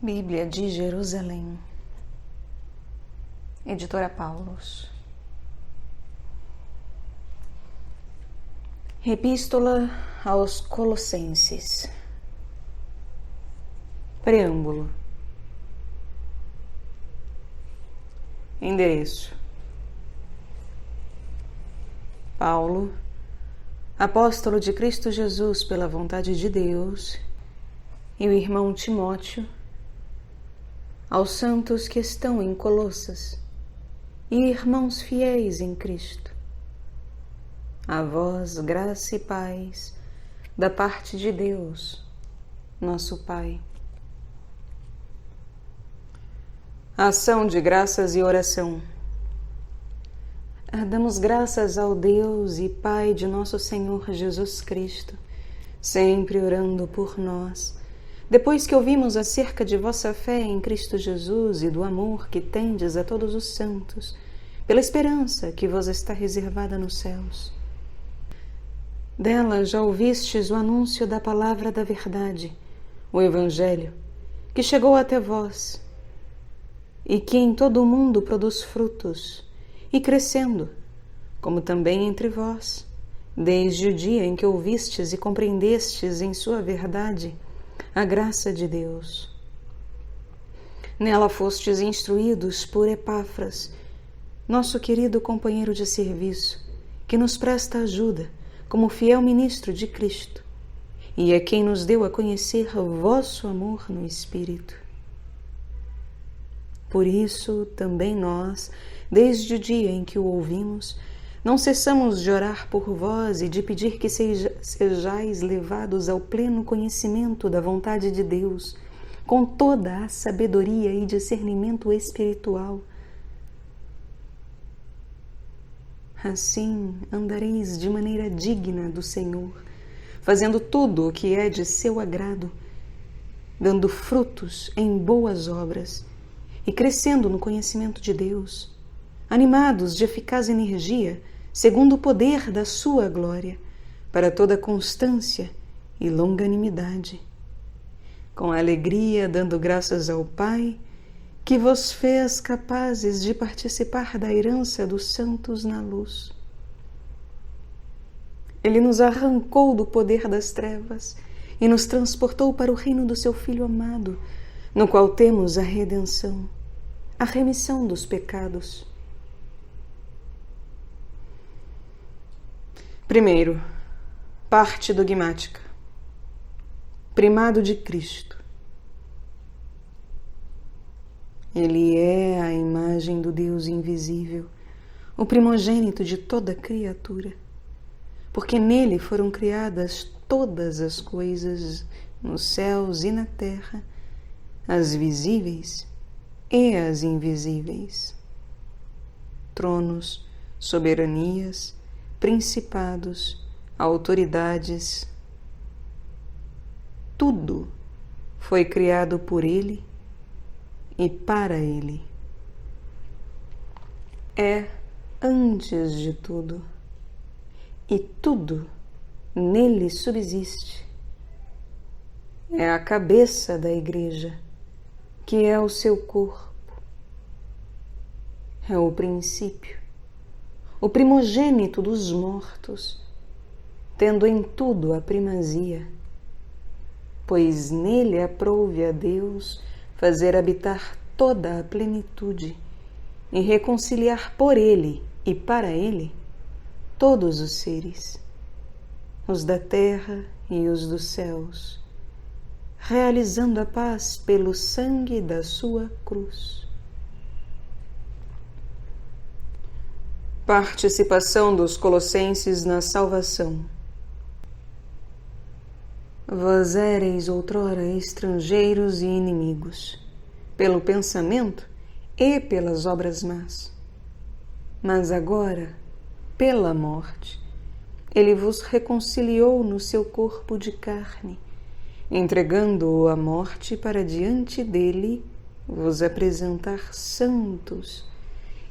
Bíblia de Jerusalém, Editora Paulus. Epístola aos Colossenses. Preâmbulo. Endereço: Paulo, apóstolo de Cristo Jesus pela vontade de Deus, e o irmão Timóteo, aos santos que estão em Colossas e irmãos fiéis em Cristo. A vós graça e paz da parte de Deus, nosso Pai. Ação de graças e oração. Damos graças ao Deus e Pai de nosso Senhor Jesus Cristo, sempre orando por nós, depois que ouvimos acerca de vossa fé em Cristo Jesus e do amor que tendes a todos os santos, pela esperança que vos está reservada nos céus. Dela já ouvistes o anúncio da palavra da verdade, o Evangelho, que chegou até vós, e que em todo o mundo produz frutos, e crescendo, como também entre vós, desde o dia em que ouvistes e compreendestes em sua verdade a graça de Deus. Nela fostes instruídos por Epáfras, nosso querido companheiro de serviço, que nos presta ajuda como fiel ministro de Cristo, e é quem nos deu a conhecer o vosso amor no Espírito. Por isso, também nós, desde o dia em que o ouvimos, não cessamos de orar por vós e de pedir que sejais levados ao pleno conhecimento da vontade de Deus, com toda a sabedoria e discernimento espiritual. Assim andareis de maneira digna do Senhor, fazendo tudo o que é de seu agrado, dando frutos em boas obras e crescendo no conhecimento de Deus, animados de eficaz energia, segundo o poder da sua glória, para toda constância e longanimidade, com alegria dando graças ao Pai, que vos fez capazes de participar da herança dos santos na luz. Ele nos arrancou do poder das trevas e nos transportou para o reino do seu Filho amado, no qual temos a redenção, a remissão dos pecados. Primeiro, parte dogmática. Primado de Cristo. Ele é a imagem do Deus invisível, o primogênito de toda criatura, porque nele foram criadas todas as coisas nos céus e na terra, as visíveis e as invisíveis. Tronos, soberanias, principados, autoridades, tudo foi criado por ele e para ele. É antes de tudo, e tudo nele subsiste. É a cabeça da Igreja, que é o seu corpo. É o princípio, o primogênito dos mortos, tendo em tudo a primazia, pois nele aprouve a Deus fazer habitar toda a plenitude e reconciliar por ele e para ele todos os seres, os da terra e os dos céus, realizando a paz pelo sangue da sua cruz. Participação dos colossenses na salvação. Vós éreis outrora estrangeiros e inimigos, pelo pensamento e pelas obras más. Mas agora, pela morte, ele vos reconciliou no seu corpo de carne, entregando-o à morte para diante dele vos apresentar santos,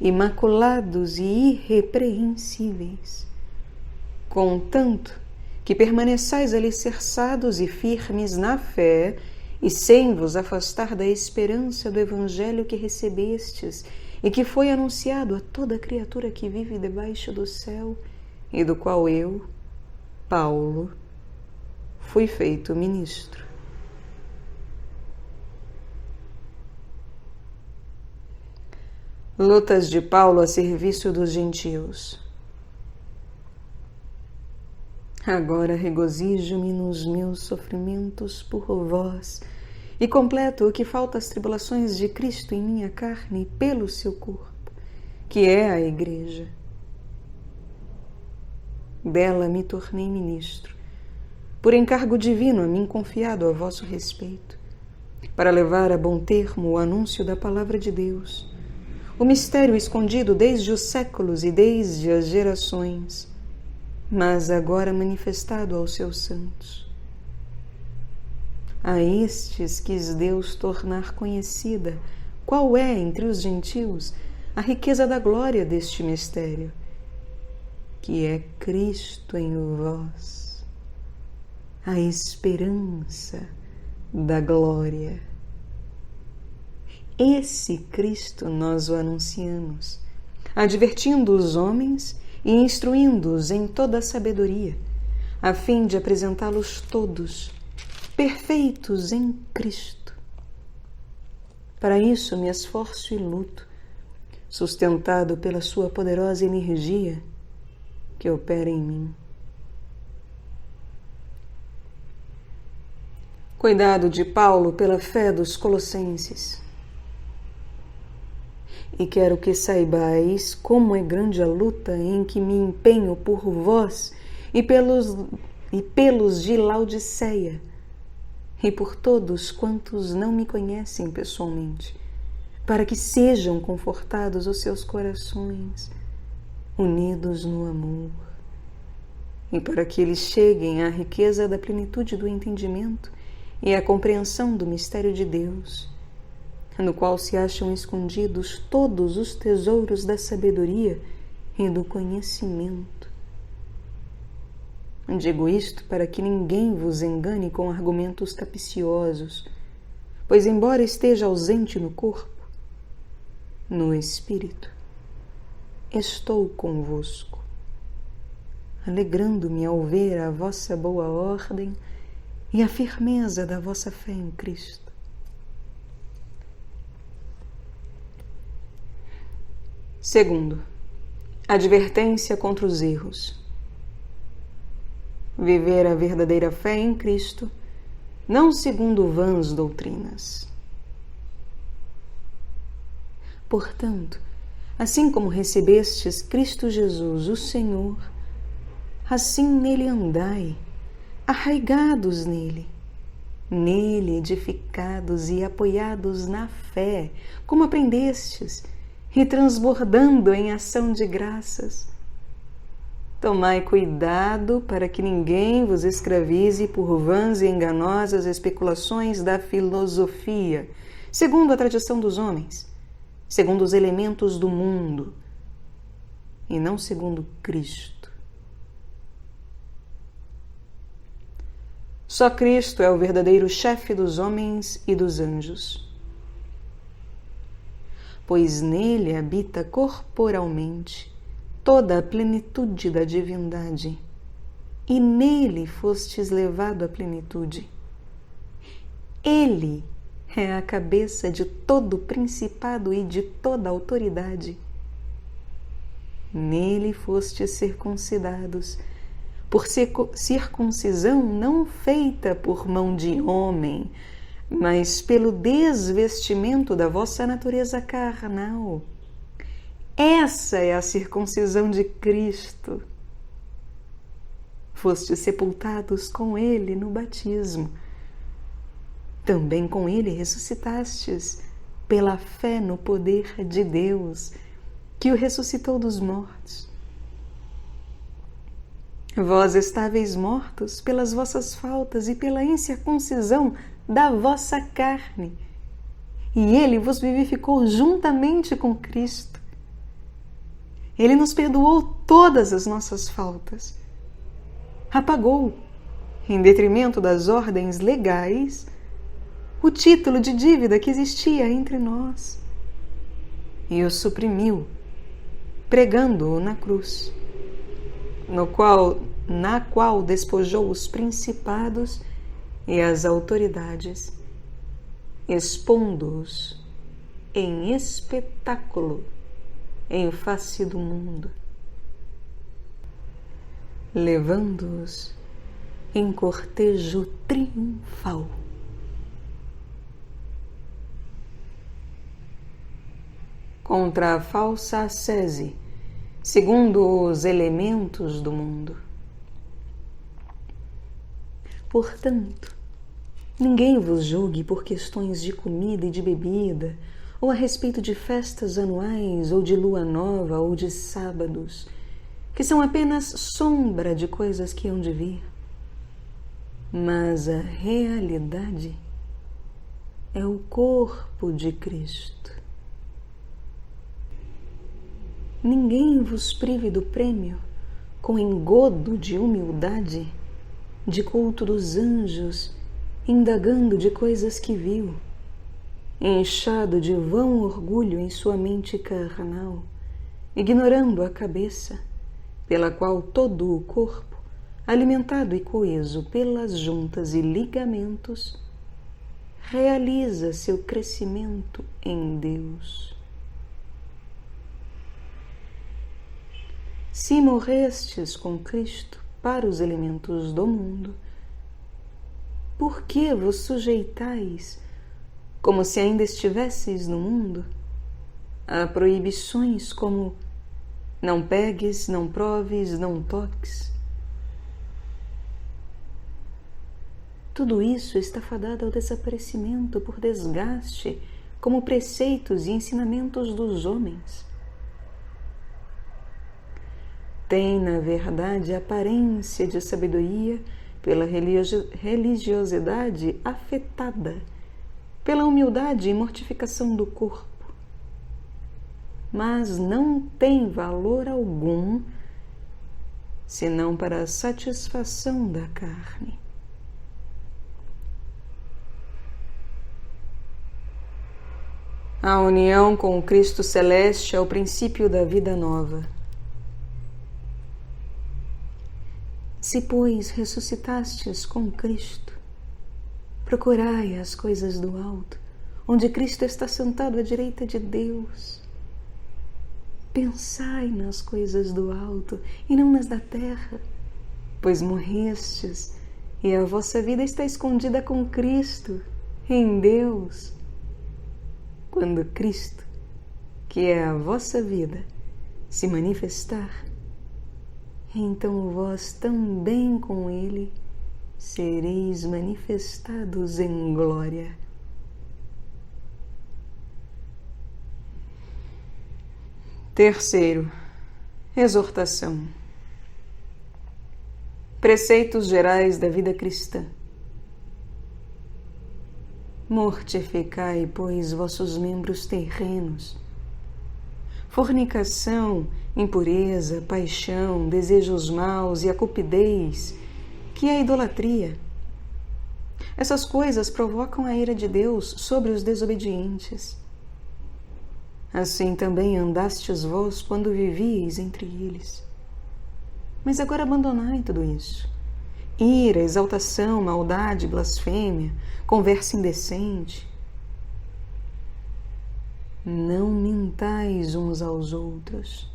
imaculados e irrepreensíveis. Contanto que permaneçais alicerçados e firmes na fé e sem vos afastar da esperança do Evangelho que recebestes e que foi anunciado a toda criatura que vive debaixo do céu e do qual eu, Paulo, fui feito ministro. Lutas de Paulo a serviço dos gentios. Agora regozijo-me nos meus sofrimentos por vós e completo o que falta às tribulações de Cristo em minha carne pelo seu corpo, que é a Igreja. Dela me tornei ministro, por encargo divino a mim confiado a vosso respeito, para levar a bom termo o anúncio da palavra de Deus, o mistério escondido desde os séculos e desde as gerações, mas agora manifestado aos seus santos. A estes quis Deus tornar conhecida qual é entre os gentios a riqueza da glória deste mistério, que é Cristo em vós, a esperança da glória. Esse Cristo nós o anunciamos, advertindo os homens e instruindo-os em toda a sabedoria, a fim de apresentá-los todos perfeitos em Cristo. Para isso me esforço e luto, sustentado pela sua poderosa energia que opera em mim. Cuidado de Paulo pela fé dos colossenses. E quero que saibais como é grande a luta em que me empenho por vós e pelos de Laodiceia, e por todos quantos não me conhecem pessoalmente, para que sejam confortados os seus corações, unidos no amor, e para que eles cheguem à riqueza da plenitude do entendimento e à compreensão do mistério de Deus, no qual se acham escondidos todos os tesouros da sabedoria e do conhecimento. Digo isto para que ninguém vos engane com argumentos capciosos, pois embora esteja ausente no corpo, no espírito, estou convosco, alegrando-me ao ver a vossa boa ordem e a firmeza da vossa fé em Cristo. Segundo, advertência contra os erros. Viver a verdadeira fé em Cristo, não segundo vãs doutrinas. Portanto, assim como recebestes Cristo Jesus, o Senhor, assim nele andai, arraigados nele, edificados e apoiados na fé, como aprendestes, e transbordando em ação de graças. Tomai cuidado para que ninguém vos escravize por vãs e enganosas especulações da filosofia, segundo a tradição dos homens, segundo os elementos do mundo, e não segundo Cristo. Só Cristo é o verdadeiro chefe dos homens e dos anjos, pois nele habita corporalmente toda a plenitude da divindade, e nele fostes levado à plenitude. Ele é a cabeça de todo principado e de toda autoridade. Nele fostes circuncidados, por circuncisão não feita por mão de homem, mas pelo desvestimento da vossa natureza carnal. Essa é a circuncisão de Cristo. Fostes sepultados com Ele no batismo. Também com Ele ressuscitastes, pela fé no poder de Deus, que o ressuscitou dos mortos. Vós estáveis mortos pelas vossas faltas e pela incircuncisão da vossa carne, e Ele vos vivificou juntamente com Cristo. Ele nos perdoou todas as nossas faltas, apagou, em detrimento das ordens legais, o título de dívida que existia entre nós, e o suprimiu, pregando-o na cruz, na qual despojou os principados e as autoridades, expondo-os em espetáculo em face do mundo, levando-os em cortejo triunfal. Contra a falsa ascese, segundo os elementos do mundo. Portanto, ninguém vos julgue por questões de comida e de bebida, ou a respeito de festas anuais, ou de lua nova, ou de sábados, que são apenas sombra de coisas que hão de vir. Mas a realidade é o corpo de Cristo. Ninguém vos prive do prêmio com engodo de humildade, de culto dos anjos, indagando de coisas que viu, inchado de vão orgulho em sua mente carnal, ignorando a cabeça, pela qual todo o corpo, alimentado e coeso pelas juntas e ligamentos, realiza seu crescimento em Deus. Se morrestes com Cristo para os elementos do mundo, por que vos sujeitais, como se ainda estivesseis no mundo, a proibições como não pegues, não proves, não toques? Tudo isso está fadado ao desaparecimento por desgaste, como preceitos e ensinamentos dos homens. Tem, na verdade, aparência de sabedoria pela religiosidade afetada, pela humildade e mortificação do corpo, mas não tem valor algum senão para a satisfação da carne. A união com o Cristo Celeste é o princípio da vida nova. Se, pois, ressuscitastes com Cristo, procurai as coisas do alto, onde Cristo está sentado à direita de Deus. Pensai nas coisas do alto e não nas da terra, pois morrestes e a vossa vida está escondida com Cristo em Deus. Quando Cristo, que é a vossa vida, se manifestar, então vós também com Ele sereis manifestados em glória. Terceiro, exortação. Preceitos gerais da vida cristã. Mortificai, pois, vossos membros terrenos. Fornicação, impureza, paixão, desejos maus e a cupidez, que é a idolatria. Essas coisas provocam a ira de Deus sobre os desobedientes. Assim também andastes vós quando vivíeis entre eles. Mas agora abandonai tudo isso. Ira, exaltação, maldade, blasfêmia, conversa indecente. Não mintais uns aos outros.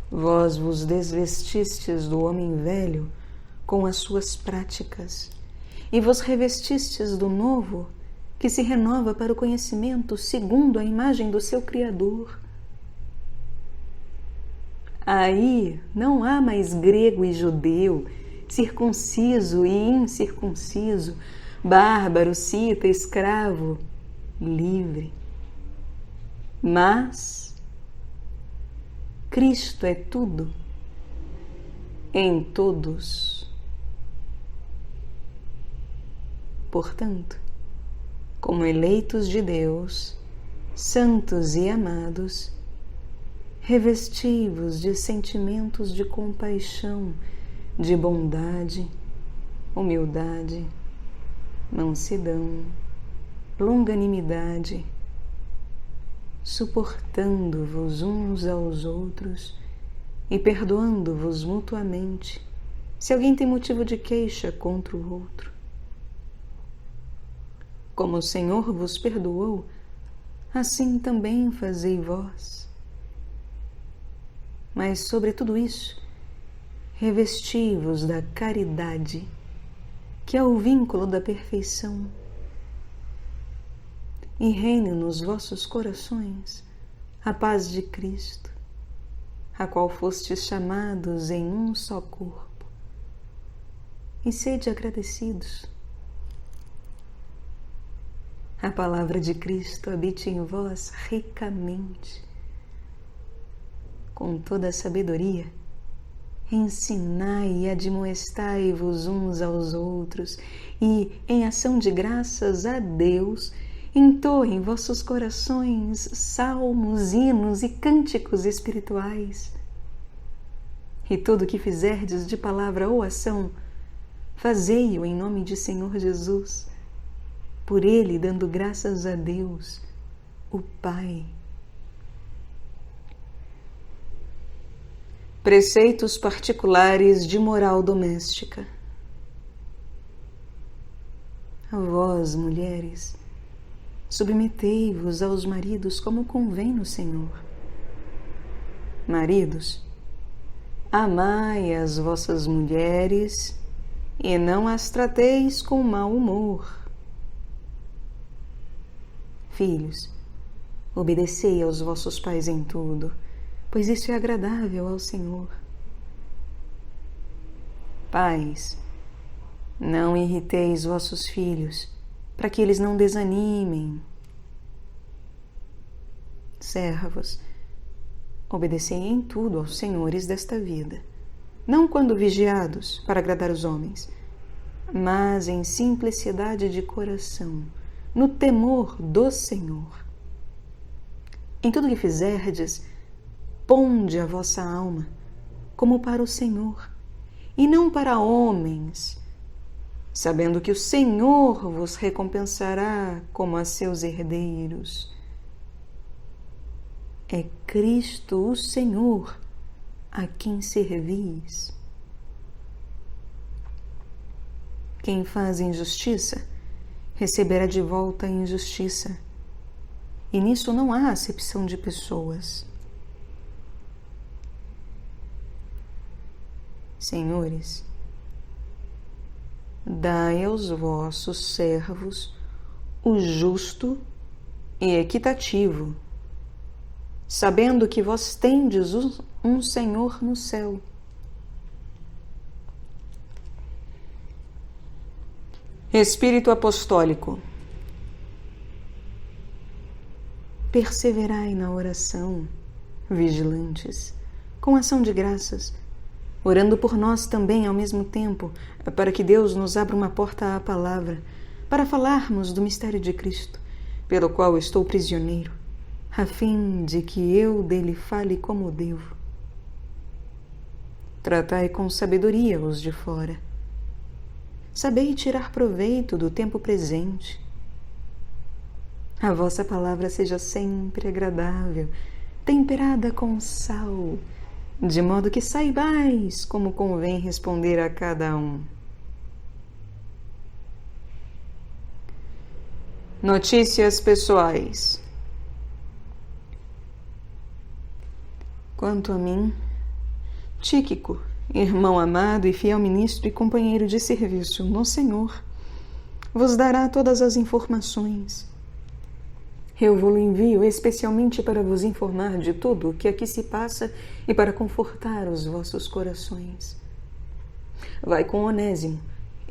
Vós vos desvestistes do homem velho com as suas práticas e vos revestistes do novo, que se renova para o conhecimento segundo a imagem do seu Criador. Aí não há mais grego e judeu, circunciso e incircunciso, bárbaro, cita, escravo, livre. Mas Cristo é tudo em todos. Portanto, como eleitos de Deus, santos e amados, revesti-vos de sentimentos de compaixão, de bondade, humildade, mansidão, longanimidade, suportando-vos uns aos outros e perdoando-vos mutuamente, se alguém tem motivo de queixa contra o outro. Como o Senhor vos perdoou, assim também fazei vós. Mas sobre tudo isso, revesti-vos da caridade, que é o vínculo da perfeição, e reine nos vossos corações a paz de Cristo, a qual fostes chamados em um só corpo, e sede agradecidos. A palavra de Cristo habite em vós ricamente, com toda a sabedoria. Ensinai e admoestai-vos uns aos outros, e, em ação de graças a Deus, entoem vossos corações salmos, hinos e cânticos espirituais. E tudo o que fizerdes de palavra ou ação, fazei-o em nome de Senhor Jesus, por Ele dando graças a Deus, o Pai. Preceitos particulares de moral doméstica. Vós, mulheres, submetei-vos aos maridos como convém no Senhor. Maridos, amai as vossas mulheres e não as trateis com mau humor. Filhos, obedecei aos vossos pais em tudo, pois isso é agradável ao Senhor. Pais, não irriteis vossos filhos, para que eles não desanimem. Servos, obedecei em tudo aos senhores desta vida, não quando vigiados para agradar os homens, mas em simplicidade de coração, no temor do Senhor. Em tudo que fizerdes, ponde a vossa alma como para o Senhor, e não para homens, sabendo que o Senhor vos recompensará como a seus herdeiros. É Cristo o Senhor a quem servis. Quem faz injustiça, receberá de volta a injustiça, e nisso não há acepção de pessoas. Senhores, dai aos vossos servos o justo e equitativo, sabendo que vós tendes um Senhor no céu. Espírito apostólico. Perseverai na oração, vigilantes, com ação de graças, orando por nós também ao mesmo tempo, para que Deus nos abra uma porta à palavra, para falarmos do mistério de Cristo, pelo qual estou prisioneiro, a fim de que eu dele fale como devo. Tratai com sabedoria os de fora. Sabei tirar proveito do tempo presente. A vossa palavra seja sempre agradável, temperada com sal, de modo que saibais como convém responder a cada um. Notícias pessoais. Quanto a mim, Tíquico, irmão amado e fiel ministro e companheiro de serviço no Senhor, vos dará todas as informações. Eu vou-lo envio especialmente para vos informar de tudo o que aqui se passa e para confortar os vossos corações. Vai com Onésimo,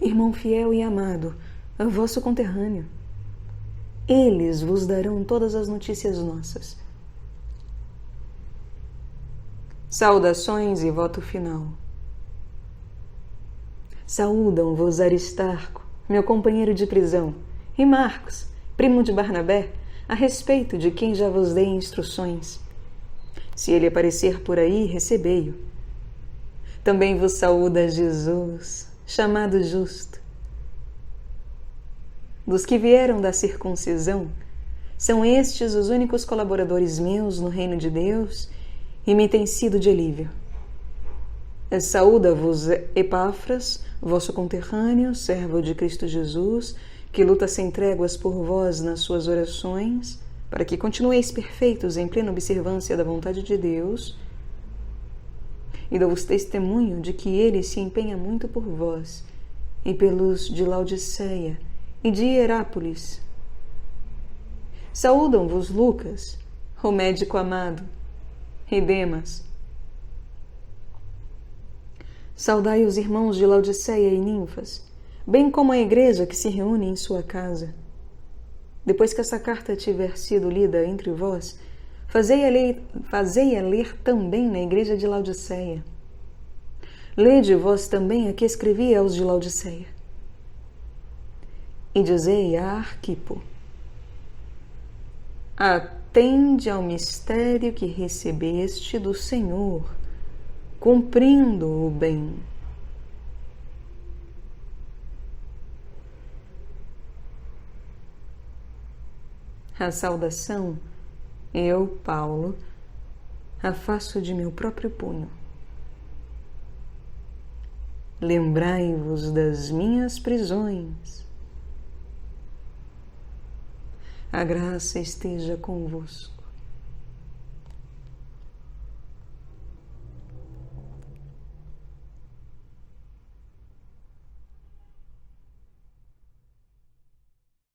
irmão fiel e amado, vosso conterrâneo. Eles vos darão todas as notícias nossas. Saudações e voto final. Saúdam-vos Aristarco, meu companheiro de prisão, e Marcos, primo de Barnabé, a respeito de quem já vos dei instruções. Se ele aparecer por aí, recebei-o. Também vos saúda Jesus, chamado Justo. dos que vieram da circuncisão, são estes os únicos colaboradores meus no reino de Deus e me têm sido de alívio. Saúda-vos Epáfras, vosso conterrâneo, servo de Cristo Jesus, que luta sem tréguas por vós nas suas orações, para que continueis perfeitos em plena observância da vontade de Deus, e dou-vos testemunho de que ele se empenha muito por vós e pelos de Laodiceia e de Hierápolis. Saúdam-vos Lucas, o médico amado, e Demas. Saudai os irmãos de Laodiceia e Ninfas, bem como a igreja que se reúne em sua casa. Depois que essa carta tiver sido lida entre vós, fazei-a ler também na igreja de Laodiceia. Lede vós também a que escrevi aos de Laodiceia. E dizei a Arquipo: atende ao mistério que recebeste do Senhor, cumprindo o bem. A saudação, eu, Paulo, a faço de meu próprio punho. Lembrai-vos das minhas prisões. A graça esteja convosco.